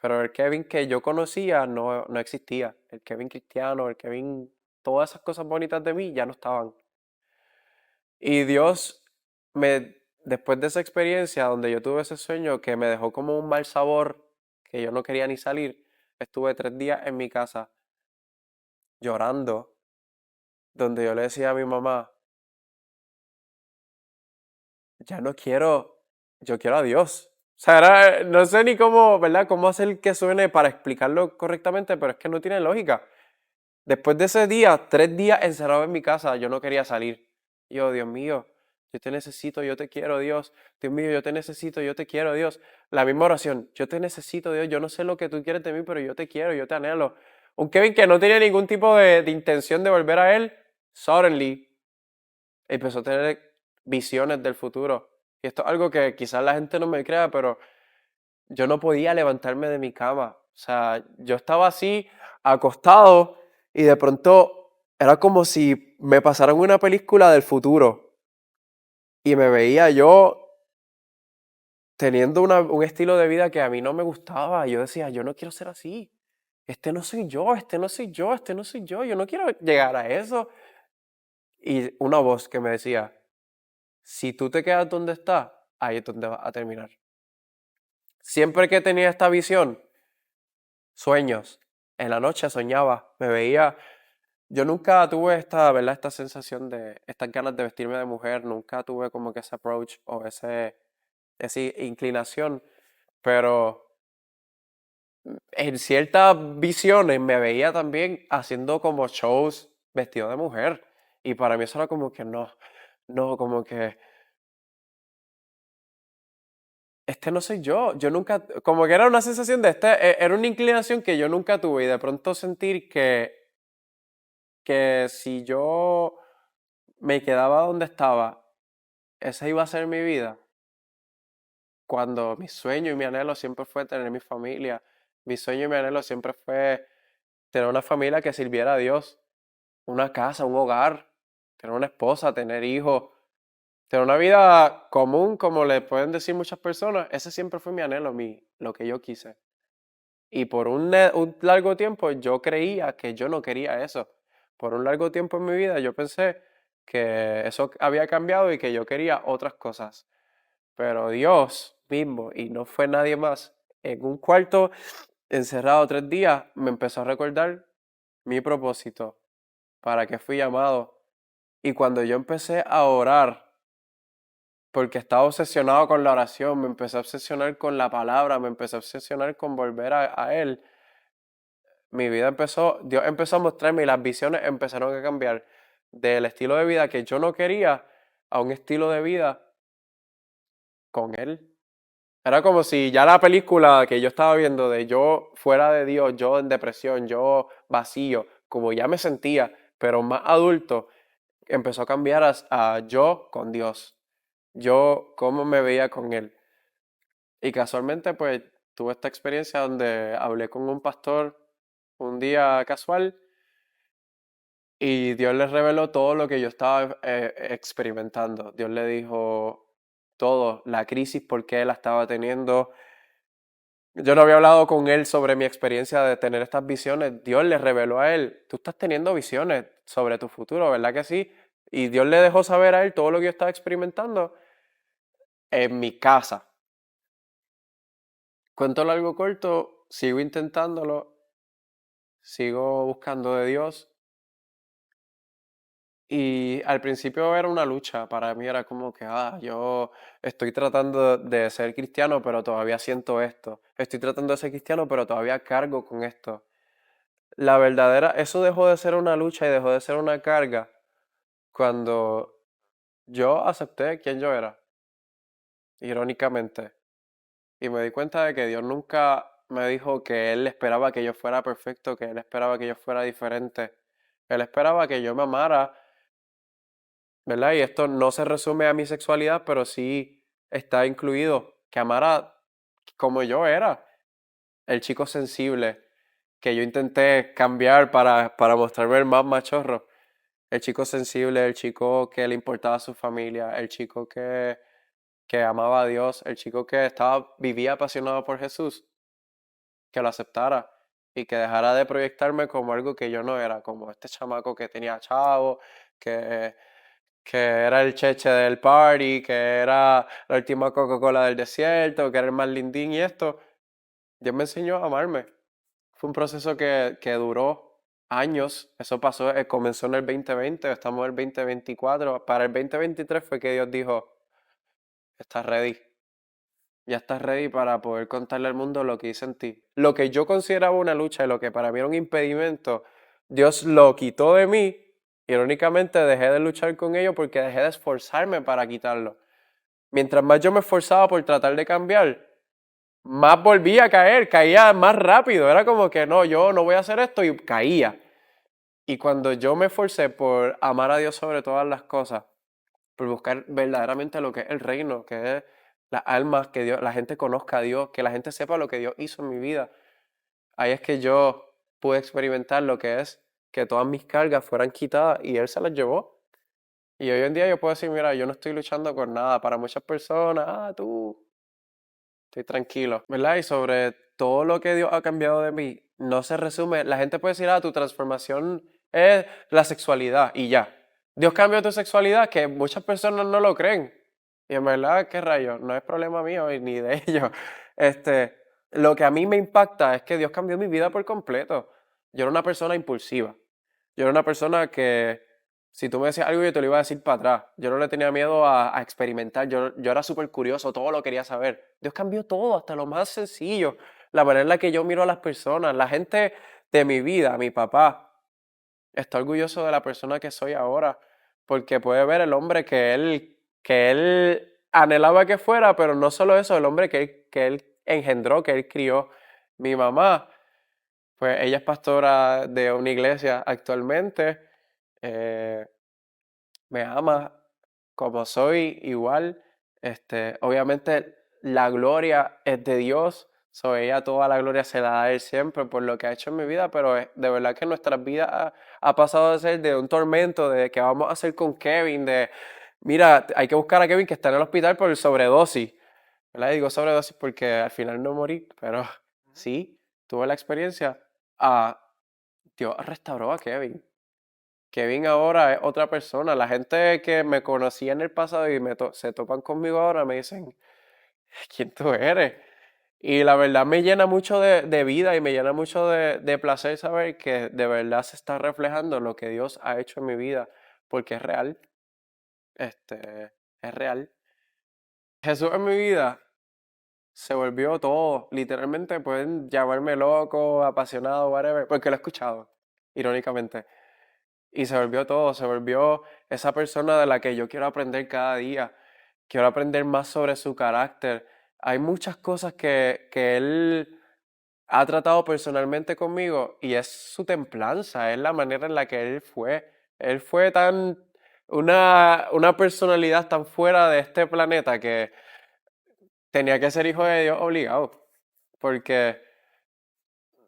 Speaker 1: pero el Kevin que yo conocía no existía. El Kevin cristiano, el Kevin, todas esas cosas bonitas de mí ya no estaban. Y después de esa experiencia donde yo tuve ese sueño que me dejó como un mal sabor, que yo no quería ni salir, estuve 3 días en mi casa llorando, donde yo le decía a mi mamá, ya no quiero, yo quiero a Dios. O sea, no sé ni cómo, ¿verdad? Cómo hacer que suene para explicarlo correctamente, pero es que no tiene lógica. Después de ese día, 3 días encerrado en mi casa, yo no quería salir. Yo, Dios mío, yo te necesito, yo te quiero, Dios. Dios mío, yo te necesito, yo te quiero, Dios. La misma oración, yo te necesito, Dios. Yo no sé lo que tú quieres de mí, pero yo te quiero, yo te anhelo. Un Kevin que no tenía ningún tipo de intención de volver a él, suddenly empezó a tener visiones del futuro. Y esto es algo que quizás la gente no me crea, pero yo no podía levantarme de mi cama. O sea, yo estaba así, acostado, y de pronto era como si me pasaran una película del futuro. Y me veía yo teniendo un estilo de vida que a mí no me gustaba. Y yo decía, yo no quiero ser así. Este no soy yo, este no soy yo, este no soy yo no quiero llegar a eso. Y una voz que me decía, si tú te quedas donde estás, ahí es donde vas a terminar. Siempre que tenía esta visión, sueños, en la noche soñaba, me veía. Yo nunca tuve ¿verdad? Esta sensación estas ganas de vestirme de mujer, nunca tuve como que ese approach o esa inclinación, pero en ciertas visiones me veía también haciendo como shows vestido de mujer. Y para mí eso era como que no, como que este no soy yo. Yo nunca, como que era una sensación de era una inclinación que yo nunca tuve y de pronto sentir que si yo me quedaba donde estaba, esa iba a ser mi vida. Cuando mi sueño y mi anhelo siempre fue tener mi familia. Mi sueño y mi anhelo siempre fue tener una familia que sirviera a Dios, una casa, un hogar, tener una esposa, tener hijos, tener una vida común, como le pueden decir muchas personas. Ese siempre fue mi anhelo, lo que yo quise. Y por un largo tiempo yo creía que yo no quería eso. Por un largo tiempo en mi vida yo pensé que eso había cambiado y que yo quería otras cosas. Pero Dios mismo, y no fue nadie más, en un cuarto encerrado 3 días, me empezó a recordar mi propósito, para qué fui llamado. Y cuando yo empecé a orar, porque estaba obsesionado con la oración, me empecé a obsesionar con la palabra, me empecé a obsesionar con volver a Él. Mi vida empezó, Dios empezó a mostrarme y las visiones empezaron a cambiar del estilo de vida que yo no quería a un estilo de vida con Él. Era como si ya la película que yo estaba viendo de yo fuera de Dios, yo en depresión, yo vacío, como ya me sentía, pero más adulto, empezó a cambiar a yo con Dios, yo cómo me veía con Él. Y casualmente pues tuve esta experiencia donde hablé con un pastor un día casual y Dios le reveló todo lo que yo estaba experimentando. Dios le dijo todo, la crisis, por qué la estaba teniendo. Yo no había hablado con él sobre mi experiencia de tener estas visiones. Dios le reveló a él, tú estás teniendo visiones sobre tu futuro, ¿verdad que sí? Y Dios le dejó saber a él todo lo que yo estaba experimentando en mi casa. Cuento largo corto, sigo intentándolo, sigo buscando de Dios. Y al principio era una lucha, para mí era como que, yo estoy tratando de ser cristiano, pero todavía siento esto. Estoy tratando de ser cristiano, pero todavía cargo con esto. La verdadera, eso dejó de ser una lucha y dejó de ser una carga cuando yo acepté quién yo era, irónicamente, y me di cuenta de que Dios nunca me dijo que Él esperaba que yo fuera perfecto, que Él esperaba que yo fuera diferente. Él esperaba que yo me amara, ¿verdad? Y esto no se resume a mi sexualidad, pero sí está incluido que amara como yo era, el chico sensible que yo intenté cambiar para mostrarme el más machorro. El chico sensible, el chico que le importaba a su familia, el chico que amaba a Dios, el chico que vivía apasionado por Jesús, que lo aceptara y que dejara de proyectarme como algo que yo no era, como este chamaco que tenía chavo, que, que era el cheche del party, que era la última Coca-Cola del desierto, que era el más lindín y esto. Dios me enseñó a amarme. Fue un proceso que duró años. Eso pasó, comenzó en el 2020, estamos en el 2024. Para el 2023 fue que Dios dijo, estás ready. Ya estás ready para poder contarle al mundo lo que hice en ti. Lo que yo consideraba una lucha y lo que para mí era un impedimento, Dios lo quitó de mí. Irónicamente dejé de luchar con ello porque dejé de esforzarme para quitarlo. Mientras más yo me esforzaba por tratar de cambiar, más volvía a caer, caía más rápido. Era como que no, yo no voy a hacer esto y caía. Y cuando yo me esforcé por amar a Dios sobre todas las cosas, por buscar verdaderamente lo que es el reino, que es las almas, que Dios, la gente conozca a Dios, que la gente sepa lo que Dios hizo en mi vida, ahí es que yo pude experimentar lo que es que todas mis cargas fueran quitadas y Él se las llevó. Y hoy en día yo puedo decir, mira, yo no estoy luchando con nada. Para muchas personas, tú, estoy tranquilo, ¿verdad? Y sobre todo lo que Dios ha cambiado de mí, no se resume. La gente puede decir, tu transformación es la sexualidad y ya. Dios cambió tu sexualidad, que muchas personas no lo creen. Y en verdad, qué rayos, no es problema mío y ni de ellos. Este, lo que a mí me impacta es que Dios cambió mi vida por completo. Yo era una persona impulsiva. Yo era una persona que si tú me decías algo yo te lo iba a decir para atrás. Yo no le tenía miedo a experimentar. Yo era súper curioso, todo lo quería saber. Dios cambió todo, hasta lo más sencillo. La manera en la que yo miro a las personas. La gente de mi vida, mi papá, está orgulloso de la persona que soy ahora. Porque puede ver el hombre que él anhelaba que fuera, pero no solo eso, el hombre que él engendró, que él crió, mi mamá, pues ella es pastora de una iglesia actualmente, eh, me ama como soy igual. Obviamente la gloria es de Dios, so ella toda la gloria se la da a Él siempre por lo que ha hecho en mi vida, pero de verdad que nuestras vidas ha pasado de ser de un tormento, de que vamos a hacer con Kevin, de mira, hay que buscar a Kevin que está en el hospital por sobredosis, ¿verdad? Y digo sobredosis porque al final no morí, pero sí, tuve la experiencia. Ah, Dios restauró a Kevin. Kevin ahora es otra persona. La gente que me conocía en el pasado y se topan conmigo ahora me dicen, ¿quién tú eres? Y la verdad me llena mucho de vida y me llena mucho de placer saber que de verdad se está reflejando lo que Dios ha hecho en mi vida, porque es real, es real. Jesús en mi vida se volvió todo, literalmente pueden llamarme loco, apasionado, whatever, porque lo he escuchado, irónicamente. Y se volvió todo, se volvió esa persona de la que yo quiero aprender cada día. Quiero aprender más sobre su carácter. Hay muchas cosas que él ha tratado personalmente conmigo y es su templanza, es la manera en la que él fue. Él fue una personalidad tan fuera de este planeta que tenía que ser hijo de Dios obligado. Porque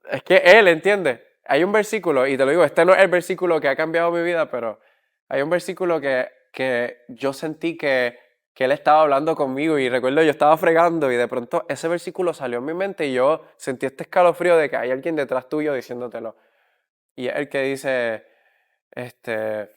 Speaker 1: es que él, ¿entiende? Hay un versículo, y te lo digo, este no es el versículo que ha cambiado mi vida, pero hay un versículo que yo sentí que él estaba hablando conmigo y recuerdo yo estaba fregando y de pronto ese versículo salió en mi mente y yo sentí este escalofrío de que hay alguien detrás tuyo diciéndotelo. Y es el que dice, este,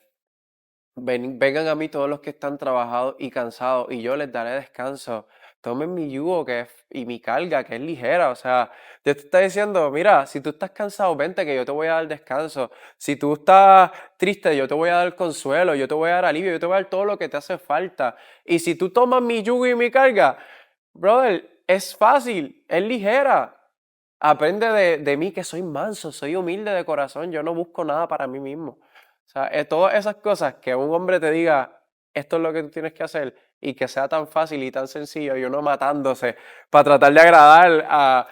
Speaker 1: vengan a mí todos los que están trabajados y cansados, y yo les daré descanso. Tomen mi yugo y mi carga, que es ligera. O sea, Dios te está diciendo, mira, si tú estás cansado, vente que yo te voy a dar descanso. Si tú estás triste, yo te voy a dar consuelo, yo te voy a dar alivio, yo te voy a dar todo lo que te hace falta. Y si tú tomas mi yugo y mi carga, brother, es fácil, es ligera. Aprende de mí que soy manso, soy humilde de corazón, yo no busco nada para mí mismo. O sea, todas esas cosas que un hombre te diga, esto es lo que tú tienes que hacer, y que sea tan fácil y tan sencillo, y uno matándose para tratar de agradar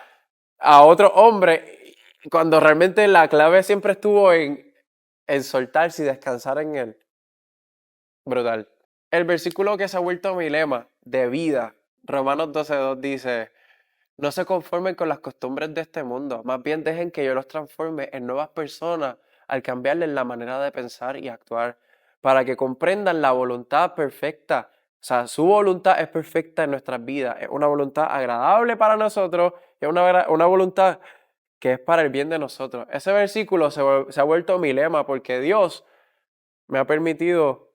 Speaker 1: a otro hombre, cuando realmente la clave siempre estuvo en soltarse y descansar en él. Brutal. El versículo que se ha vuelto mi lema de vida, Romanos 12:2 dice, no se conformen con las costumbres de este mundo, más bien dejen que yo los transforme en nuevas personas al cambiarles la manera de pensar y actuar, para que comprendan la voluntad perfecta. O sea, su voluntad es perfecta en nuestras vidas, es una voluntad agradable para nosotros, es una voluntad que es para el bien de nosotros. Ese versículo se ha vuelto mi lema porque Dios me ha permitido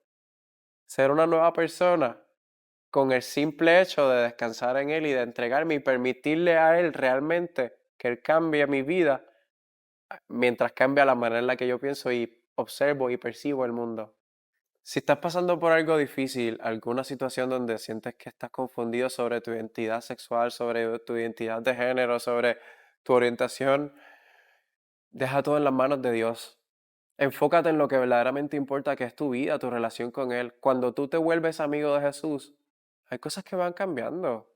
Speaker 1: ser una nueva persona con el simple hecho de descansar en Él y de entregarme y permitirle a Él realmente que Él cambie mi vida mientras cambia la manera en la que yo pienso y observo y percibo el mundo. Si estás pasando por algo difícil, alguna situación donde sientes que estás confundido sobre tu identidad sexual, sobre tu identidad de género, sobre tu orientación, deja todo en las manos de Dios. Enfócate en lo que verdaderamente importa, que es tu vida, tu relación con Él. Cuando tú te vuelves amigo de Jesús, hay cosas que van cambiando. O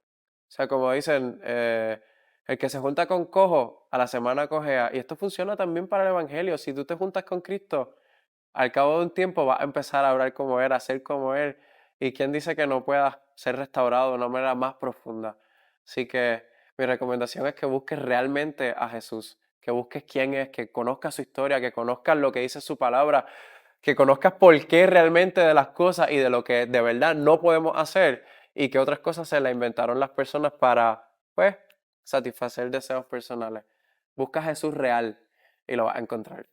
Speaker 1: sea, como dicen, el que se junta con cojo, a la semana cojea. Y esto funciona también para el Evangelio. Si tú te juntas con Cristo, al cabo de un tiempo vas a empezar a hablar como Él, a ser como Él. ¿Y quién dice que no puedas ser restaurado de una manera más profunda? Así que mi recomendación es que busques realmente a Jesús, que busques quién es, que conozcas su historia, que conozcas lo que dice su palabra, que conozcas por qué realmente de las cosas y de lo que de verdad no podemos hacer y que otras cosas se las inventaron las personas para, pues, satisfacer deseos personales. Busca a Jesús real y lo vas a encontrar.